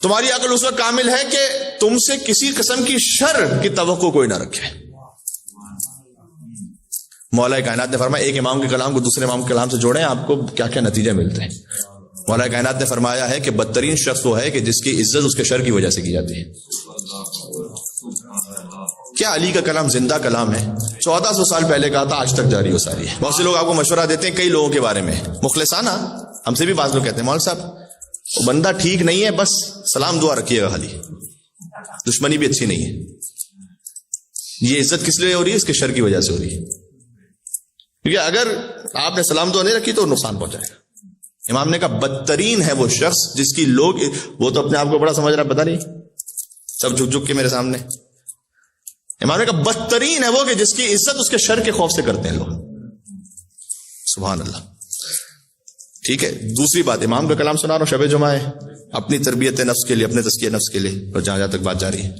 تمہاری عقل اس وقت کامل ہے کہ تم سے کسی قسم کی شر کی توقع کوئی نہ رکھے. مولا کائنات نے فرمایا ایک امام کے کلام کو دوسرے امام کے کلام سے جوڑیں، آپ کو کیا کیا نتیجے ملتے ہیں. مولا کائنات نے فرمایا ہے کہ بدترین شخص وہ ہے کہ جس کی عزت اس کے شر کی وجہ سے کی جاتی ہے. کیا علی کا کلام زندہ کلام ہے، 1400 سال پہلے کہا تھا، آج تک جاری ہو ساری ہے. بہت سے لوگ آپ کو مشورہ دیتے ہیں کئی لوگوں کے بارے میں مخلصانہ، ہم سے بھی بعض لوگ کہتے ہیں مولانا صاحب وہ بندہ ٹھیک نہیں ہے، بس سلام دعا رکھیے گا، خالی دشمنی بھی اچھی نہیں ہے. یہ عزت کس لیے ہو رہی ہے؟ اس کے شر کی وجہ سے ہو رہی ہے. کیونکہ اگر آپ نے سلام دعا نہیں رکھی تو نقصان پہنچائے گا. امام نے کہا بدترین ہے وہ شخص جس کی لوگ، وہ تو اپنے آپ کو بڑا سمجھ رہا ہے، پتہ نہیں سب جھک جھک کے میرے سامنے. امام نے کہا بدترین ہے وہ کہ جس کی عزت اس کے شر کے خوف سے کرتے ہیں لوگ. سبحان اللہ. ٹھیک ہے، دوسری بات، امام کا کلام سنا رہا ہوں، شب جمعہ ہے، اپنی تربیت نفس کے لیے، اپنے تزکیہ نفس کے لیے، اور جہاں تک بات جاری ہے